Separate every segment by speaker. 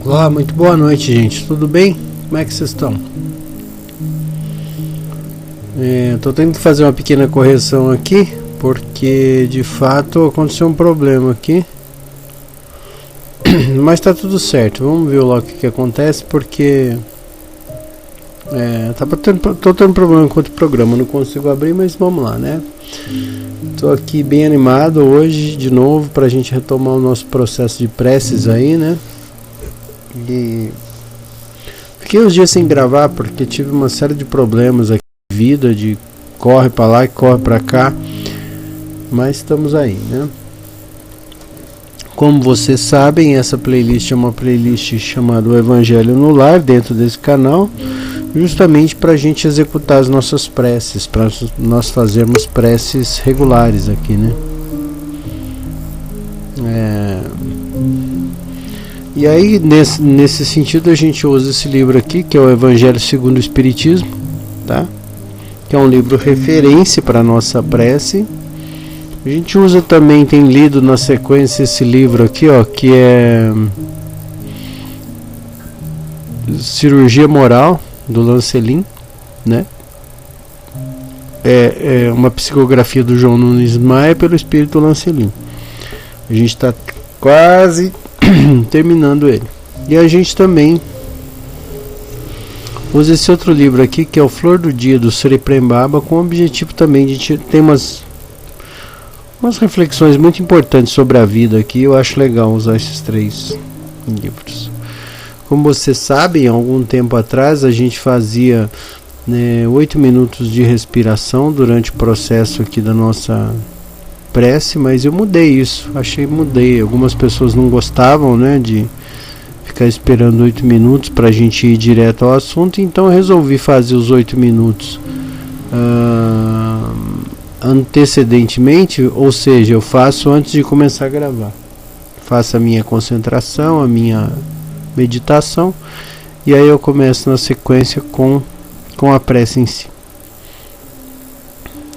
Speaker 1: Olá, muito boa noite, gente. Tudo bem? Como é que vocês estão? Tô tendo que fazer uma pequena correção aqui, porque de fato aconteceu um problema aqui. Mas tá tudo certo. Vamos ver logo o que acontece, porque tô tendo problema com outro programa, não consigo abrir, mas vamos lá, né? Tô aqui bem animado hoje de novo pra gente retomar o nosso processo de preces aí, né? E fiquei uns dias sem gravar porque tive uma série de problemas aqui na vida, de corre pra lá e corre pra cá, mas estamos aí, né? Como vocês sabem, essa playlist é uma playlist chamada O Evangelho no Lar, dentro desse canal, justamente para a gente executar as nossas preces, para nós fazermos preces regulares aqui, né? E aí, nesse sentido, a gente usa esse livro aqui, que é o Evangelho segundo o Espiritismo, tá? Que é um livro referência para a nossa prece. A gente usa também, tem lido na sequência esse livro aqui, ó, que é Cirurgia Moral, do Lancelin, né? É uma psicografia do João Nunes Maia pelo Espírito Lancelin. A gente está quase terminando ele. E a gente também usa esse outro livro aqui, que é o Flor do Dia, do Sri Prembaba, com o objetivo também de ter umas reflexões muito importantes sobre a vida aqui. Eu acho legal usar esses três livros. Como vocês sabem, há algum tempo atrás a gente fazia 8 minutos de respiração durante o processo aqui da nossa prece, mas eu mudei isso, mudei. Algumas pessoas não gostavam, né, de ficar esperando 8 minutos para a gente ir direto ao assunto, então eu resolvi fazer os 8 minutos antecedentemente, ou seja, eu faço antes de começar a gravar. Faço a minha concentração, a minha meditação, e aí eu começo na sequência com a prece em si.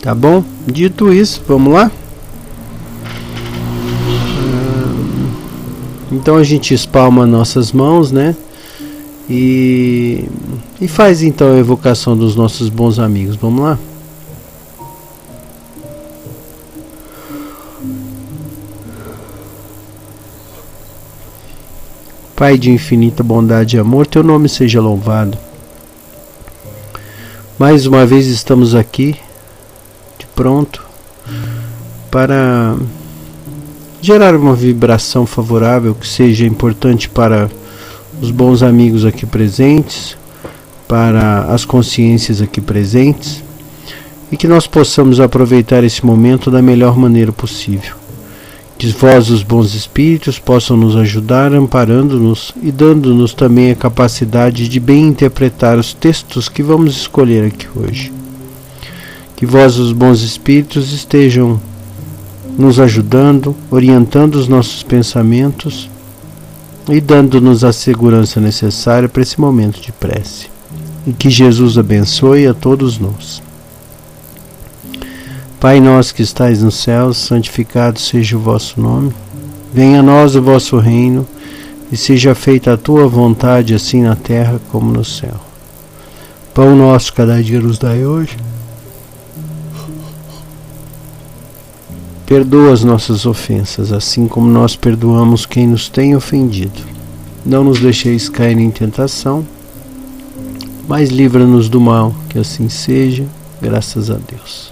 Speaker 1: Tá bom? Dito isso, vamos lá? Então a gente espalma nossas mãos, né? E faz então a evocação dos nossos bons amigos. Vamos lá? Pai de infinita bondade e amor, teu nome seja louvado. Mais uma vez estamos aqui, de pronto, para gerar uma vibração favorável que seja importante para os bons amigos aqui presentes, para as consciências aqui presentes, e que nós possamos aproveitar esse momento da melhor maneira possível. Que vós, os bons espíritos, possam nos ajudar, amparando-nos e dando-nos também a capacidade de bem interpretar os textos que vamos escolher aqui hoje. Que vós, os bons espíritos, estejam nos ajudando, orientando os nossos pensamentos e dando-nos a segurança necessária para esse momento de prece. E que Jesus abençoe a todos nós. Pai nosso que estais nos céus, santificado seja o vosso nome. Venha a nós o vosso reino, e seja feita a tua vontade, assim na terra como no céu. Pão nosso cada dia nos dai hoje. Perdoa as nossas ofensas, assim como nós perdoamos quem nos tem ofendido. Não nos deixeis cair em tentação, mas livra-nos do mal, que assim seja, graças a Deus.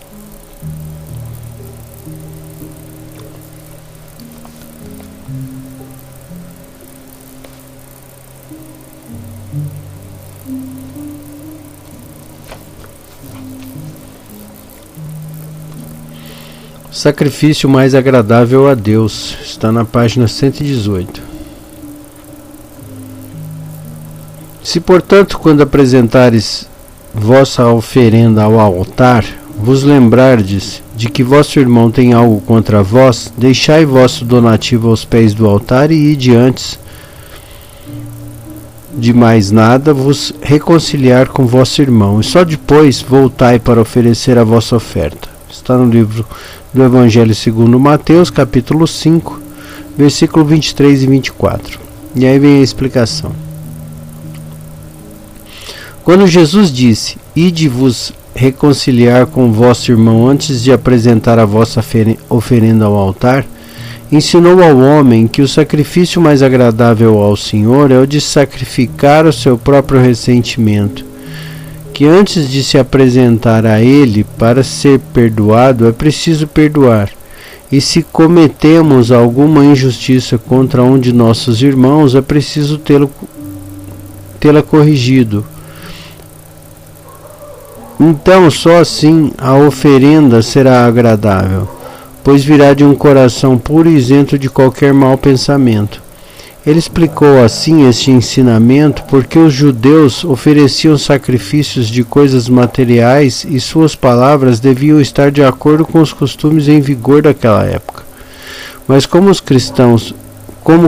Speaker 1: Sacrifício mais agradável a Deus, está na página 118. Se, portanto, quando apresentares vossa oferenda ao altar, vos lembrardes de que vosso irmão tem algo contra vós, deixai vosso donativo aos pés do altar e ide antes de mais nada vos reconciliar com vosso irmão, e só depois voltai para oferecer a vossa oferta. Está no livro do Evangelho segundo Mateus, capítulo 5, versículo 23 e 24. E aí vem a explicação. Quando Jesus disse: ide vos reconciliar com vosso irmão antes de apresentar a vossa oferenda ao altar, ensinou ao homem que o sacrifício mais agradável ao Senhor é o de sacrificar o seu próprio ressentimento, que antes de se apresentar a Ele para ser perdoado é preciso perdoar, e se cometemos alguma injustiça contra um de nossos irmãos é preciso tê-la corrigido. Então só assim a oferenda será agradável, pois virá de um coração puro e isento de qualquer mau pensamento. Ele explicou assim este ensinamento porque os judeus ofereciam sacrifícios de coisas materiais e suas palavras deviam estar de acordo com os costumes em vigor daquela época. Mas como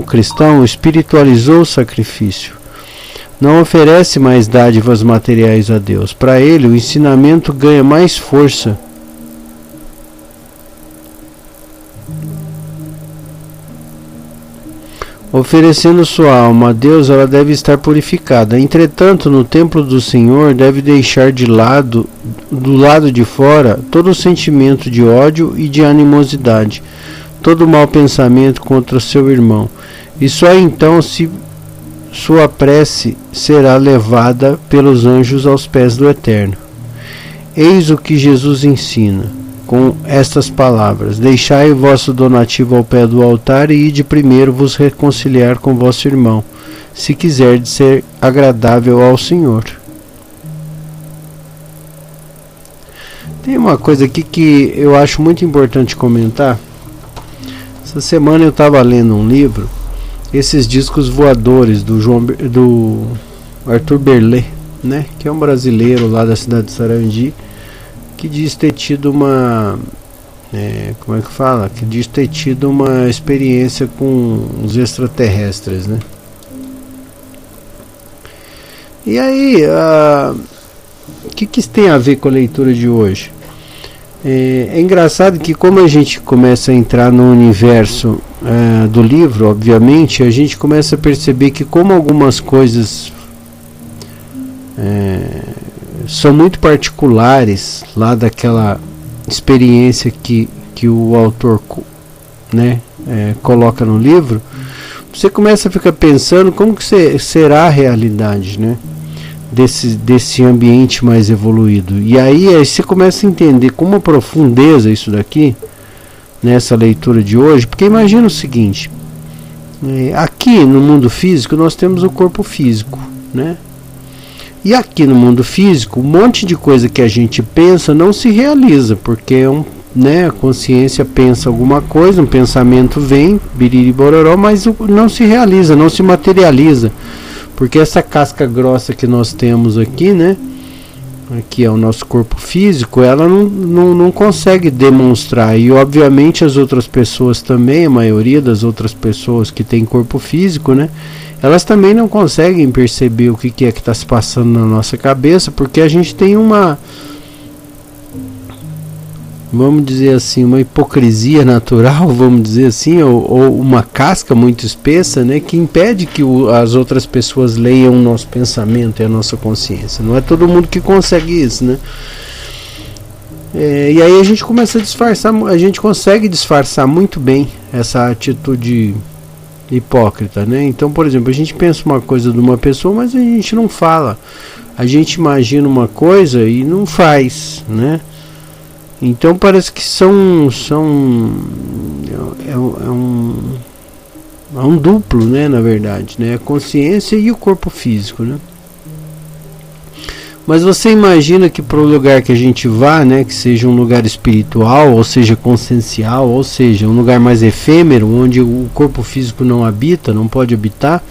Speaker 1: cristão, espiritualizou o sacrifício. Não oferece mais dádivas materiais a Deus. Para ele, o ensinamento ganha mais força. Oferecendo sua alma a Deus, ela deve estar purificada. Entretanto, no templo do Senhor, deve deixar do lado de fora, todo o sentimento de ódio e de animosidade, todo mau pensamento contra o seu irmão. E só então sua prece será levada pelos anjos aos pés do Eterno. Eis o que Jesus ensina com estas palavras: deixai o vosso donativo ao pé do altar e ide primeiro vos reconciliar com vosso irmão, se quiserdes ser agradável ao Senhor. Tem uma coisa aqui que eu acho muito importante comentar. Essa semana eu estava lendo um livro, esses discos voadores do Arthur Berlet, né, que é um brasileiro lá da cidade de Sarandi, que diz ter tido uma que diz ter tido uma experiência com os extraterrestres, né? E aí, o que isso tem a ver com a leitura de hoje? É engraçado que como a gente começa a entrar no universo do livro, obviamente, a gente começa a perceber que como algumas coisas são muito particulares lá daquela experiência que o autor, né, coloca no livro, você começa a ficar pensando como que será a realidade, né, desse ambiente mais evoluído. E aí você começa a entender com uma profundeza isso daqui nessa leitura de hoje, porque imagina o seguinte: aqui no mundo físico nós temos o corpo físico, né? E aqui no mundo físico, um monte de coisa que a gente pensa não se realiza, porque a consciência pensa alguma coisa, um pensamento vem, biriri bororó, mas não se realiza, não se materializa, porque essa casca grossa que nós temos aqui, né, aqui é o nosso corpo físico, ela não consegue demonstrar, e obviamente as outras pessoas também, a maioria das outras pessoas que tem corpo físico, né, elas também não conseguem perceber o que é que está se passando na nossa cabeça, porque a gente tem vamos dizer assim, uma hipocrisia natural, vamos dizer assim, ou uma casca muito espessa, né, que impede que as outras pessoas leiam o nosso pensamento e a nossa consciência. Não é todo mundo que consegue isso, né? E aí a gente começa a disfarçar, a gente consegue disfarçar muito bem essa atitude hipócrita, né? Então, por exemplo, a gente pensa uma coisa de uma pessoa, mas a gente não fala. A gente imagina uma coisa e não faz, né? Então parece que é um duplo, né, na verdade, né? A consciência e o corpo físico, né? Mas você imagina que para o lugar que a gente vá, né, que seja um lugar espiritual, ou seja, consciencial, ou seja, um lugar mais efêmero, onde o corpo físico não habita, não pode habitar,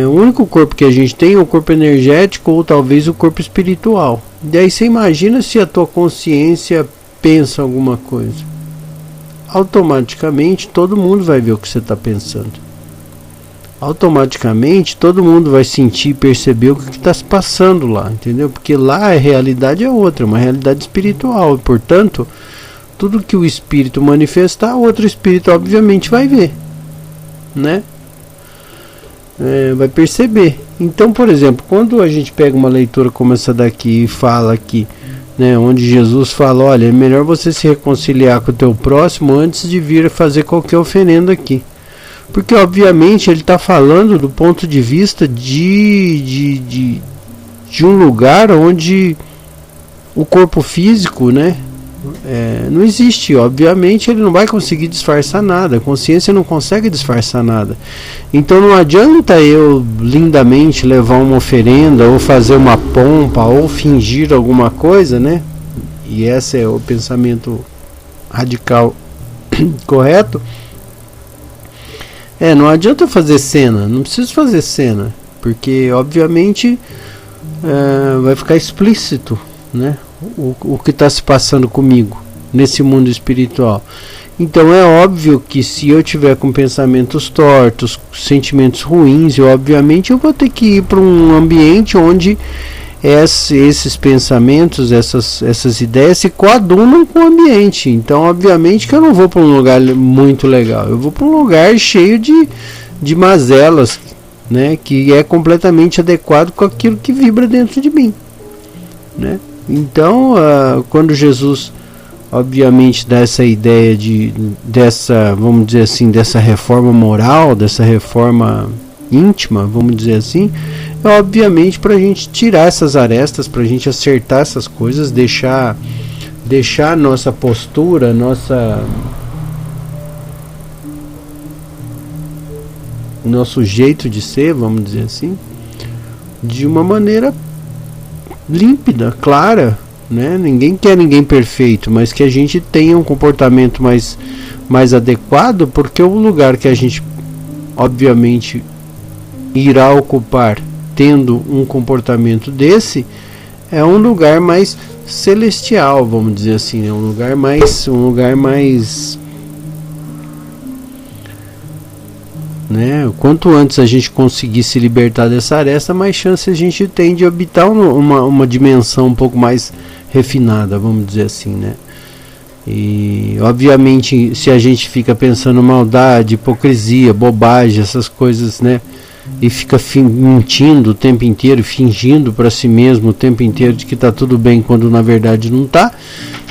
Speaker 1: o único corpo que a gente tem é o corpo energético ou talvez o corpo espiritual. E aí você imagina se a tua consciência pensa alguma coisa. Automaticamente todo mundo vai ver o que você está pensando. Automaticamente todo mundo vai sentir e perceber o que está se passando lá, entendeu? Porque lá a realidade é outra, uma realidade espiritual, e portanto tudo que o espírito manifestar, o outro espírito obviamente vai ver, né? vai perceber. Então, por exemplo, quando a gente pega uma leitura como essa daqui e fala aqui, né, onde Jesus fala, olha, é melhor você se reconciliar com o teu próximo antes de vir fazer qualquer oferenda aqui. Porque, obviamente, ele está falando do ponto de vista de um lugar onde o corpo físico, né, não existe. Obviamente, ele não vai conseguir disfarçar nada. A consciência não consegue disfarçar nada. Então, não adianta eu lindamente levar uma oferenda, ou fazer uma pompa, ou fingir alguma coisa, né? E esse é o pensamento radical correto. Não adianta eu fazer cena, não preciso fazer cena, porque obviamente vai ficar explícito, né, o que está se passando comigo nesse mundo espiritual. Então é óbvio que se eu tiver com pensamentos tortos, sentimentos ruins, obviamente eu vou ter que ir para um ambiente onde esses pensamentos, essas ideias se coadunam com o ambiente. Então, obviamente que eu não vou para um lugar muito legal, eu vou para um lugar cheio de mazelas, né, que é completamente adequado com aquilo que vibra dentro de mim, né? Então, quando Jesus, obviamente, dá essa ideia dessa, vamos dizer assim, dessa reforma moral, dessa reforma íntima, vamos dizer assim, é obviamente para a gente tirar essas arestas, para a gente acertar essas coisas, deixar nossa postura, nosso jeito de ser, vamos dizer assim, de uma maneira límpida, clara, né? Ninguém quer ninguém perfeito, mas que a gente tenha um comportamento mais adequado, porque o lugar que a gente obviamente irá ocupar tendo um comportamento desse é um lugar mais celestial, vamos dizer assim, né? um lugar mais né? Quanto antes a gente conseguir se libertar dessa aresta, mais chance a gente tem de habitar uma dimensão um pouco mais refinada, vamos dizer assim, né? E obviamente se a gente fica pensando maldade, hipocrisia, bobagem, essas coisas, né, e fica mentindo o tempo inteiro, fingindo para si mesmo o tempo inteiro de que está tudo bem, quando na verdade não está.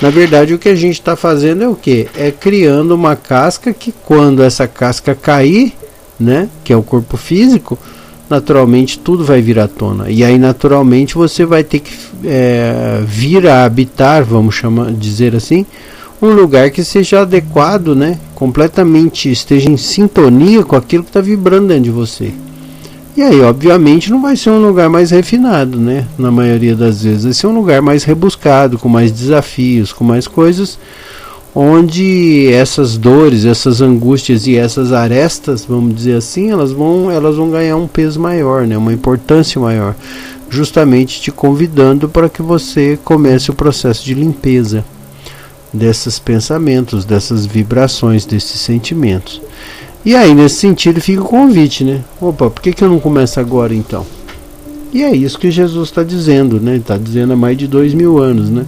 Speaker 1: Na verdade o que a gente está fazendo é o quê? É criando uma casca que, quando essa casca cair, né, que é o corpo físico, naturalmente tudo vai vir à tona. E aí naturalmente você vai ter que vir a habitar, vamos dizer assim, um lugar que seja adequado, né, completamente esteja em sintonia com aquilo que está vibrando dentro de você. E aí obviamente não vai ser um lugar mais refinado, né, na maioria das vezes vai ser um lugar mais rebuscado, com mais desafios, com mais coisas, onde essas dores, essas angústias e essas arestas, vamos dizer assim, elas vão ganhar um peso maior, né, uma importância maior, justamente te convidando para que você comece o processo de limpeza desses pensamentos, dessas vibrações, desses sentimentos. E aí nesse sentido fica o convite, né? Opa, por que eu não começo agora então? E é isso que Jesus está dizendo, né? Está dizendo há mais de 2000 anos, né?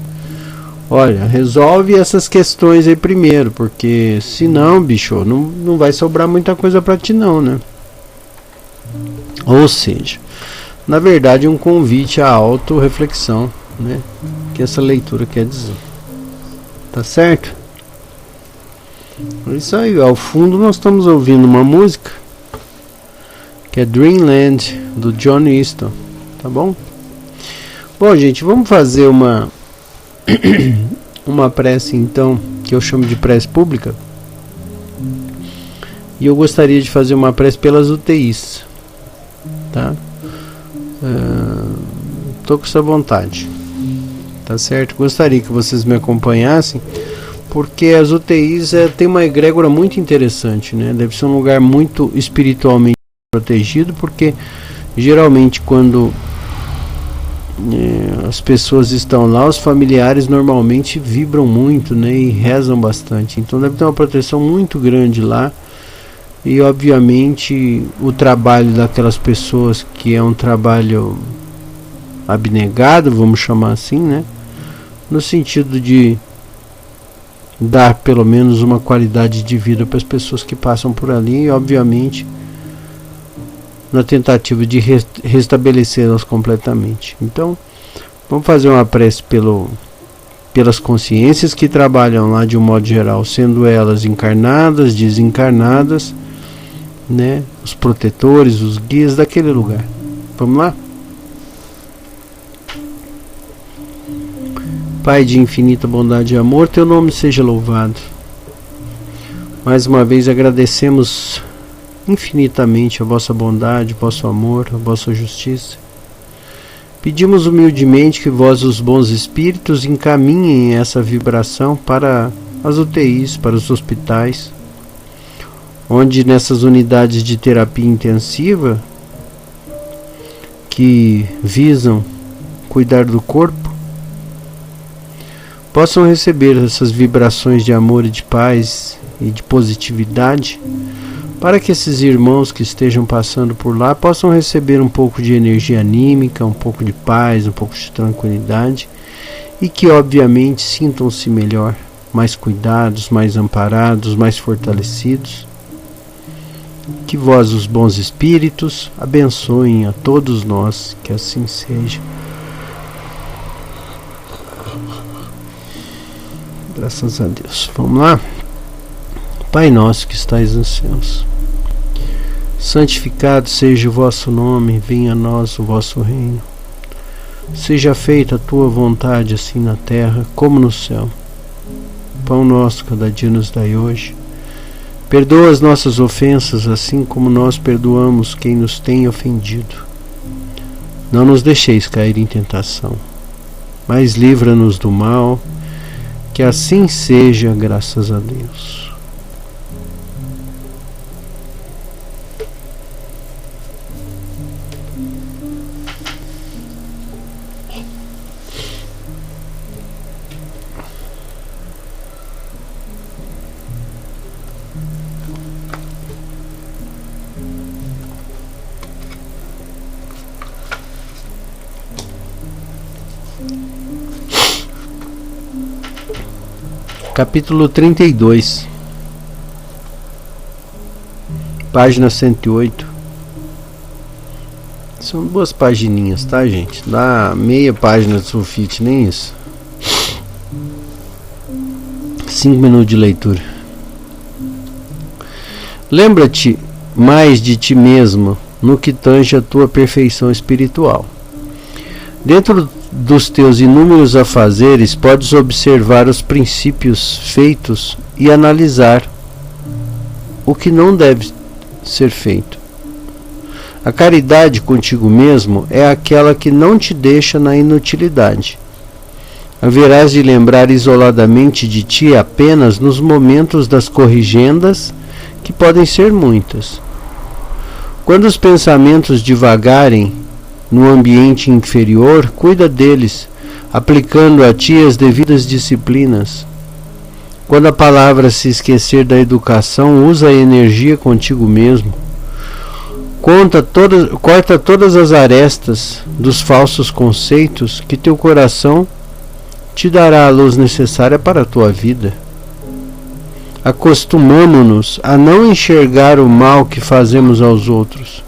Speaker 1: Olha, resolve essas questões aí primeiro, porque senão, bicho, não vai sobrar muita coisa para ti não, né? Ou seja, na verdade um convite à autorreflexão, né? Que essa leitura quer dizer. Tá certo? É isso aí, ao fundo nós estamos ouvindo uma música que é Dreamland, do John Easton, tá bom? Bom, gente, vamos fazer uma prece então, que eu chamo de prece pública. E eu gostaria de fazer uma prece pelas UTIs, tá? Tô com essa vontade, tá certo? Gostaria que vocês me acompanhassem, porque as UTIs tem uma egrégora muito interessante, né? Deve ser um lugar muito espiritualmente protegido, porque geralmente quando as pessoas estão lá, os familiares normalmente vibram muito, né? E rezam bastante, então deve ter uma proteção muito grande lá. E obviamente o trabalho daquelas pessoas, que é um trabalho abnegado, vamos chamar assim, né? No sentido de dar pelo menos uma qualidade de vida para as pessoas que passam por ali, e obviamente na tentativa de restabelecê-las completamente. Então, vamos fazer uma prece pelas consciências que trabalham lá de um modo geral, sendo elas encarnadas, desencarnadas, né, os protetores, os guias daquele lugar. Vamos lá? Pai de infinita bondade e amor, teu nome seja louvado. Mais uma vez agradecemos infinitamente a vossa bondade, vosso amor, a vossa justiça. Pedimos humildemente que vós, os bons espíritos, encaminhem essa vibração para as UTIs, para os hospitais, onde nessas unidades de terapia intensiva que visam cuidar do corpo, possam receber essas vibrações de amor e de paz e de positividade, para que esses irmãos que estejam passando por lá possam receber um pouco de energia anímica, um pouco de paz, um pouco de tranquilidade, e que obviamente sintam-se melhor, mais cuidados, mais amparados, mais fortalecidos. Que vós, os bons espíritos, abençoem a todos nós, que assim seja. Graças a Deus. Vamos lá? Pai nosso que estais nos céus, santificado seja o vosso nome, venha a nós o vosso reino. Seja feita a tua vontade, assim na terra como no céu. Pão nosso cada dia nos dai hoje. Perdoa as nossas ofensas, assim como nós perdoamos quem nos tem ofendido. Não nos deixeis cair em tentação, mas livra-nos do mal. Que assim seja, graças a Deus. Capítulo 32, página 108. São 2 pagininhas, tá, gente? Dá meia página de sulfite, nem isso. 5 minutos de leitura. Lembra-te mais de ti mesmo no que tange a tua perfeição espiritual. Dentro dos teus inúmeros afazeres, podes observar os princípios feitos e analisar o que não deve ser feito. A caridade contigo mesmo é aquela que não te deixa na inutilidade. Haverás de lembrar isoladamente de ti apenas nos momentos das corrigendas, que podem ser muitas. Quando os pensamentos divagarem no ambiente inferior, cuida deles, aplicando a ti as devidas disciplinas. Quando a palavra se esquecer da educação, usa a energia contigo mesmo. Corta todas as arestas dos falsos conceitos, que teu coração te dará a luz necessária para a tua vida. Acostumamo-nos a não enxergar o mal que fazemos aos outros.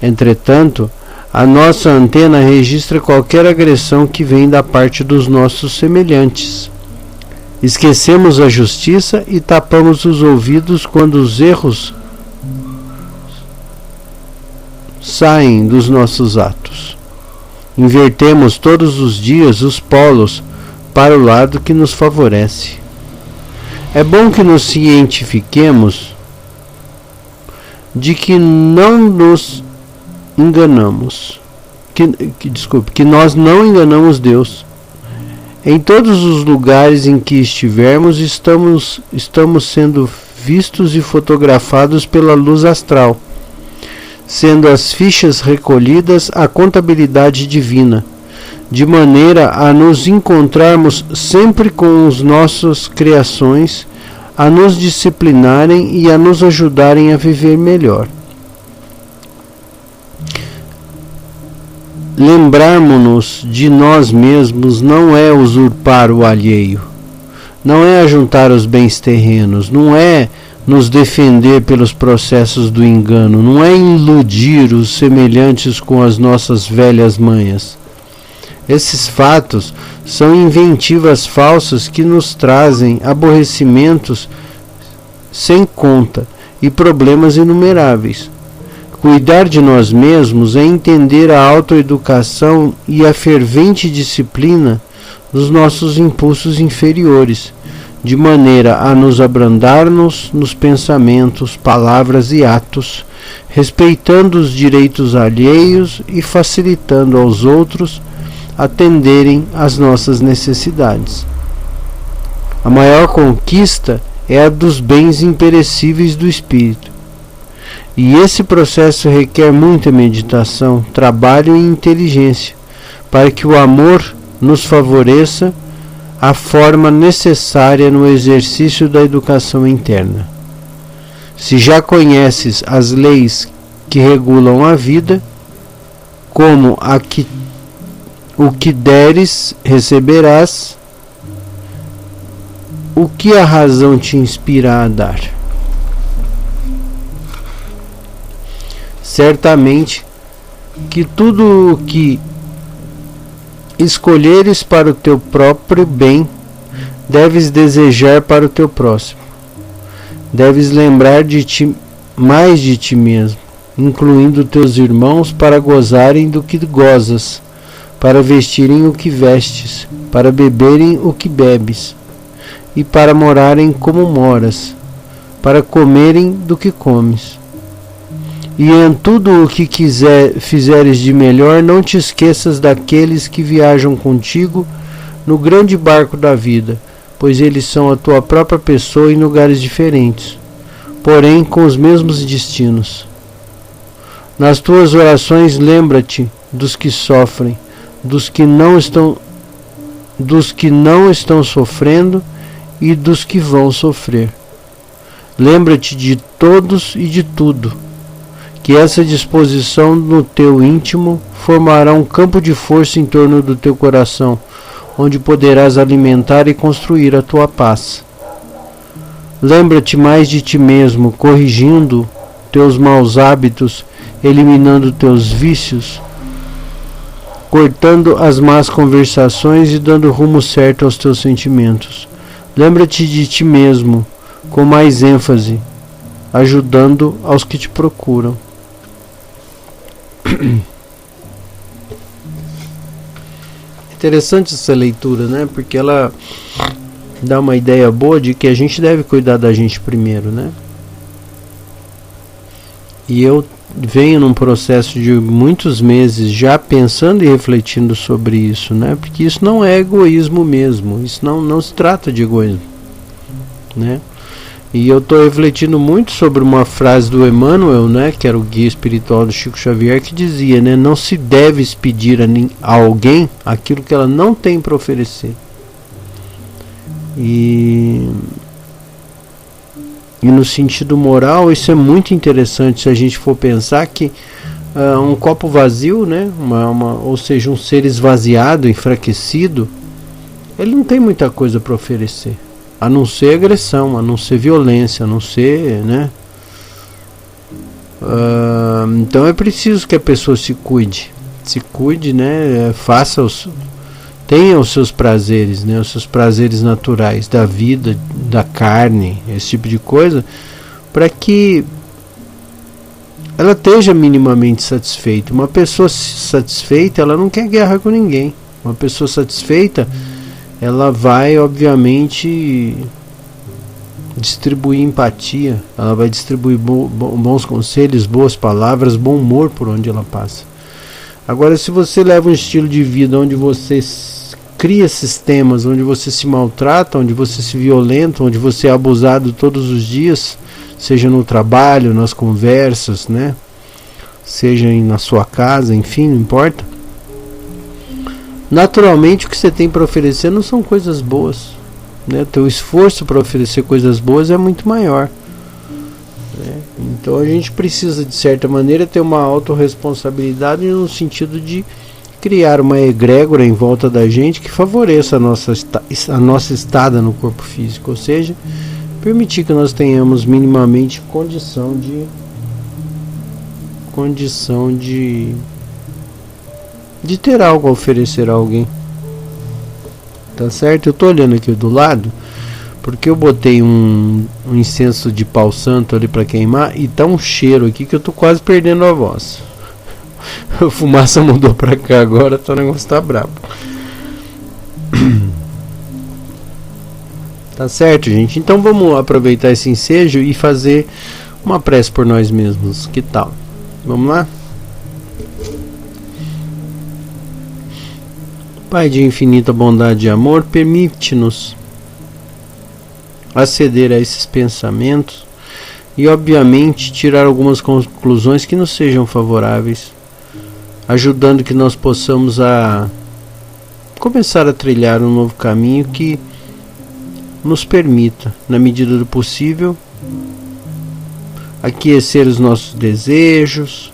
Speaker 1: Entretanto, a nossa antena registra qualquer agressão que vem da parte dos nossos semelhantes. Esquecemos a justiça e tapamos os ouvidos quando os erros saem dos nossos atos. Invertemos todos os dias os polos para o lado que nos favorece. É bom que nos cientifiquemos de que não nos enganamos, que nós não enganamos Deus. Em todos os lugares em que estivermos, estamos sendo vistos e fotografados pela luz astral, sendo as fichas recolhidas à contabilidade divina, de maneira a nos encontrarmos sempre com as nossas criações, a nos disciplinarem e a nos ajudarem a viver melhor. Lembrarmos-nos de nós mesmos não é usurpar o alheio, não é ajuntar os bens terrenos, não é nos defender pelos processos do engano, não é iludir os semelhantes com as nossas velhas manhas. Esses fatos são inventivas falsas que nos trazem aborrecimentos sem conta e problemas inumeráveis. Cuidar de nós mesmos é entender a autoeducação e a fervente disciplina dos nossos impulsos inferiores, de maneira a nos abrandarmos nos pensamentos, palavras e atos, respeitando os direitos alheios e facilitando aos outros atenderem às nossas necessidades. A maior conquista é a dos bens imperecíveis do espírito. E esse processo requer muita meditação, trabalho e inteligência, para que o amor nos favoreça a forma necessária no exercício da educação interna. Se já conheces as leis que regulam a vida, como o que deres, receberás, o que a razão te inspira a dar. Certamente que tudo o que escolheres para o teu próprio bem, deves desejar para o teu próximo. Deves lembrar de ti, mais de ti mesmo, incluindo teus irmãos, para gozarem do que gozas, para vestirem o que vestes, para beberem o que bebes, e para morarem como moras, para comerem do que comes. E em tudo o que fizeres de melhor, não te esqueças daqueles que viajam contigo no grande barco da vida, pois eles são a tua própria pessoa em lugares diferentes, porém com os mesmos destinos. Nas tuas orações lembra-te dos que sofrem, dos que não estão sofrendo e dos que vão sofrer. Lembra-te de todos e de tudo, que essa disposição no teu íntimo formará um campo de força em torno do teu coração, onde poderás alimentar e construir a tua paz. Lembra-te mais de ti mesmo, corrigindo teus maus hábitos, eliminando teus vícios, cortando as más conversações e dando rumo certo aos teus sentimentos. Lembra-te de ti mesmo, com mais ênfase, ajudando aos que te procuram. Interessante essa leitura, né? Porque ela dá uma ideia boa de que a gente deve cuidar da gente primeiro, né? E eu venho num processo de muitos meses já pensando e refletindo sobre isso, né? Porque isso não é egoísmo mesmo, isso não se trata de egoísmo, né? E eu estou refletindo muito sobre uma frase do Emmanuel, né, que era o guia espiritual do Chico Xavier, que dizia, né, não se deve pedir a alguém aquilo que ela não tem para oferecer. E no sentido moral, isso é muito interessante se a gente for pensar que um copo vazio, né, ou seja, um ser esvaziado, enfraquecido, ele não tem muita coisa para oferecer. A não ser agressão, a não ser violência, a não ser, né? Então é preciso que a pessoa se cuide, né? Tenha os seus prazeres, né? Os seus prazeres naturais da vida, da carne, esse tipo de coisa, para que ela esteja minimamente satisfeita. Uma pessoa satisfeita, ela não quer guerra com ninguém. Uma pessoa satisfeita, ela vai, obviamente, distribuir empatia, ela vai distribuir bons conselhos, boas palavras, bom humor por onde ela passa. Agora, se você leva um estilo de vida onde você cria sistemas, onde você se maltrata, onde você se violenta, onde você é abusado todos os dias, seja no trabalho, nas conversas, né? Seja na sua casa, enfim, não importa. Naturalmente o que você tem para oferecer não são coisas boas, né? Teu esforço para oferecer coisas boas é muito maior, né? Então a gente precisa, de certa maneira, ter uma autorresponsabilidade no sentido de criar uma egrégora em volta da gente que favoreça a nossa estada no corpo físico, ou seja, permitir que nós tenhamos minimamente condição de ter algo a oferecer a alguém. Tá certo? Eu tô olhando aqui do lado porque eu botei um incenso de pau santo ali para queimar e tá um cheiro aqui que eu tô quase perdendo a voz. A fumaça mudou pra cá agora, o negócio tá brabo. Tá certo, gente? Então vamos aproveitar esse ensejo e fazer uma prece por nós mesmos. Que tal? Vamos lá? Pai de infinita bondade e amor, permite-nos aceder a esses pensamentos e, obviamente, tirar algumas conclusões que nos sejam favoráveis, ajudando que nós possamos a começar a trilhar um novo caminho que nos permita, na medida do possível, aquecer os nossos desejos,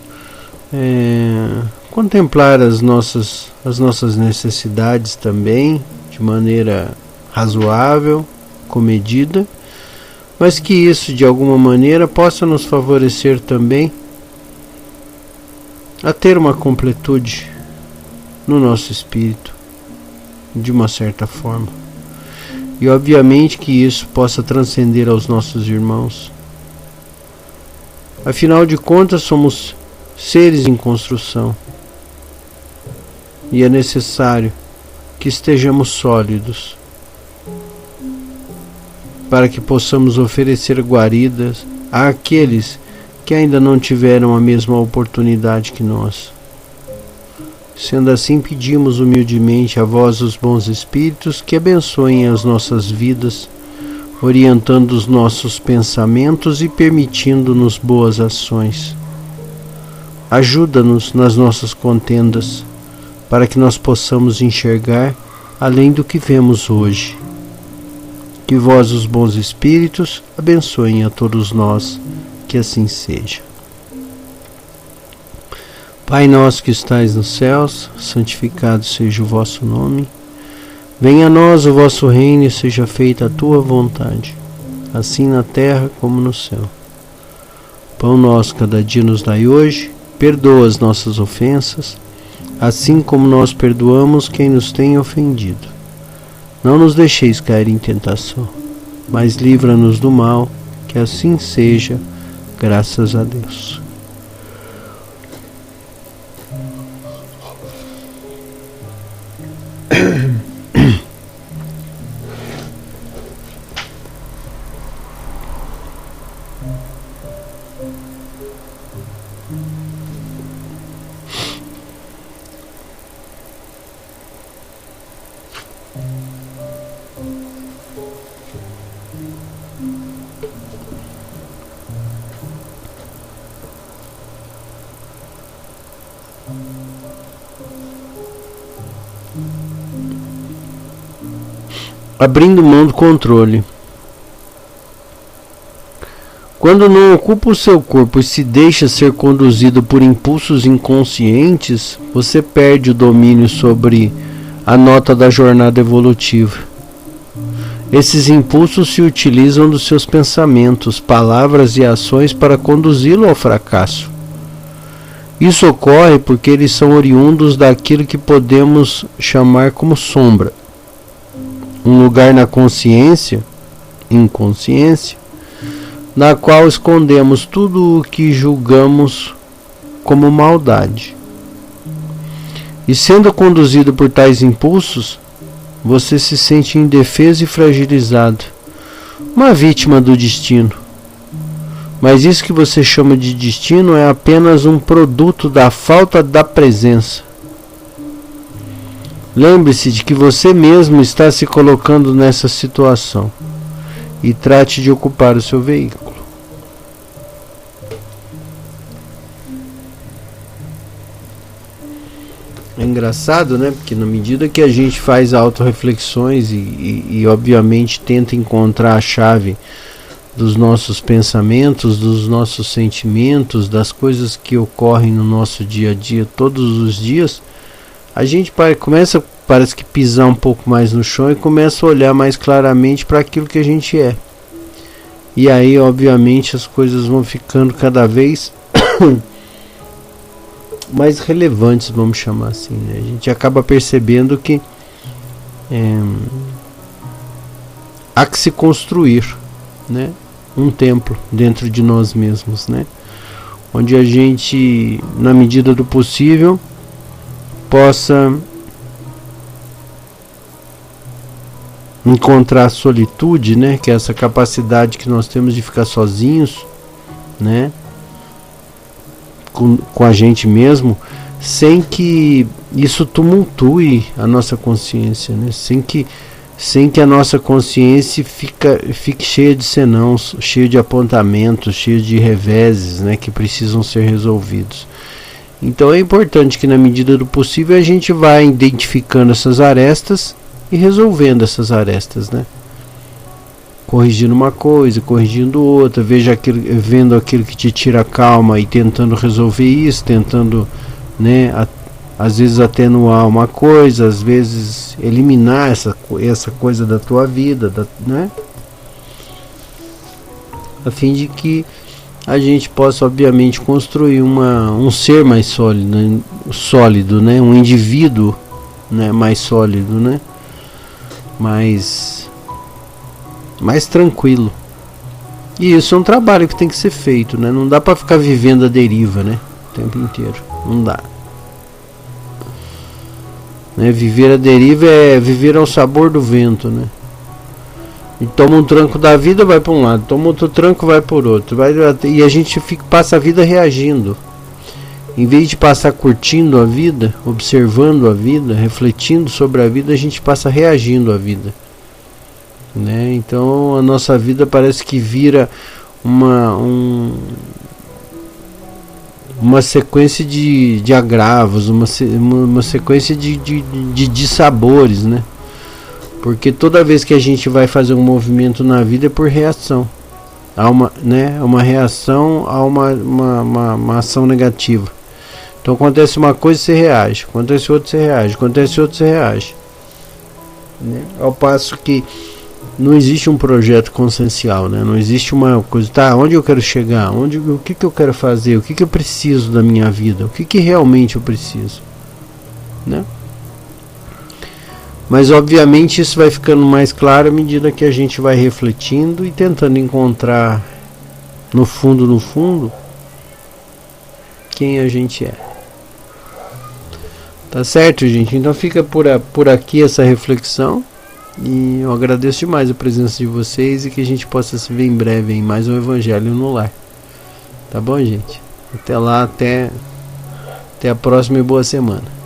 Speaker 1: contemplar as nossas necessidades também, de maneira razoável, comedida, mas que isso de alguma maneira possa nos favorecer também a ter uma completude no nosso espírito, de uma certa forma. E obviamente que isso possa transcender aos nossos irmãos. Afinal de contas, somos seres em construção. E é necessário que estejamos sólidos para que possamos oferecer guaridas àqueles que ainda não tiveram a mesma oportunidade que nós. Sendo assim, pedimos humildemente a vós, os bons espíritos, que abençoem as nossas vidas, orientando os nossos pensamentos e permitindo-nos boas ações. Ajuda-nos nas nossas contendas, para que nós possamos enxergar além do que vemos hoje. Que vós, os bons espíritos, abençoem a todos nós, que assim seja. Pai nosso que estais nos céus, santificado seja o vosso nome. Venha a nós o vosso reino e seja feita a tua vontade, assim na terra como no céu. Pão nosso cada dia nos dai hoje, perdoa as nossas ofensas, assim como nós perdoamos quem nos tem ofendido. Não nos deixeis cair em tentação, mas livra-nos do mal, que assim seja, graças a Deus. Abrindo mão do controle. Quando não ocupa o seu corpo e se deixa ser conduzido por impulsos inconscientes, você perde o domínio sobre a nota da jornada evolutiva. Esses impulsos se utilizam dos seus pensamentos, palavras e ações para conduzi-lo ao fracasso. Isso ocorre porque eles são oriundos daquilo que podemos chamar como sombra. Um lugar na consciência, inconsciência, na qual escondemos tudo o que julgamos como maldade. E sendo conduzido por tais impulsos, você se sente indefeso e fragilizado, uma vítima do destino. Mas isso que você chama de destino é apenas um produto da falta da presença. Lembre-se de que você mesmo está se colocando nessa situação e trate de ocupar o seu veículo. É engraçado, né? Porque na medida que a gente faz autorreflexões e obviamente tenta encontrar a chave dos nossos pensamentos, dos nossos sentimentos, das coisas que ocorrem no nosso dia a dia, todos os dias, a gente parece que pisar um pouco mais no chão e começa a olhar mais claramente para aquilo que a gente é. E aí, obviamente, as coisas vão ficando cada vez mais relevantes, vamos chamar assim, né? A gente acaba percebendo que há que se construir, né, um templo dentro de nós mesmos, né, onde a gente, na medida do possível, possa encontrar a solitude, né, que é essa capacidade que nós temos de ficar sozinhos, né, com a gente mesmo, sem que isso tumultue a nossa consciência, né, sem que a nossa consciência fique cheia de senãos, cheia de apontamentos, cheia de reveses, né, que precisam ser resolvidos. Então é importante que, na medida do possível, a gente vá identificando essas arestas e resolvendo essas arestas, né? Corrigindo uma coisa, corrigindo outra, vendo aquilo que te tira a calma e tentando resolver isso, tentando, né, às vezes atenuar uma coisa, às vezes eliminar essa coisa da tua vida, né? A fim de que a gente possa, obviamente, construir um ser mais sólido, né? Um indivíduo, né, mais sólido, né? Mais tranquilo. E isso é um trabalho que tem que ser feito, né? Não dá para ficar vivendo a deriva, né, o tempo inteiro. Não dá. Né? Viver a deriva é viver ao sabor do vento, né? E toma um tranco da vida, vai para um lado, toma outro tranco, vai por outro, e a gente passa a vida reagindo, em vez de passar curtindo a vida, observando a vida, refletindo sobre a vida, a gente passa reagindo à vida, né? Então a nossa vida parece que vira uma sequência de agravos, uma sequência de dissabores, né? Porque toda vez que a gente vai fazer um movimento na vida é por reação. Há uma reação a uma ação negativa. Então acontece uma coisa, você reage. Acontece outra, você reage. Acontece outra, você reage. Né? Ao passo que não existe um projeto consciencial, né? Não existe uma coisa, tá, onde eu quero chegar? O que eu quero fazer? O que eu preciso da minha vida? O que realmente eu preciso? Né? Mas obviamente isso vai ficando mais claro à medida que a gente vai refletindo e tentando encontrar no fundo quem a gente é. Tá certo, gente? Então fica por aqui essa reflexão, e eu agradeço demais a presença de vocês e que a gente possa se ver em breve em mais um Evangelho no Lar. Tá bom, gente? Até lá, até a próxima e boa semana.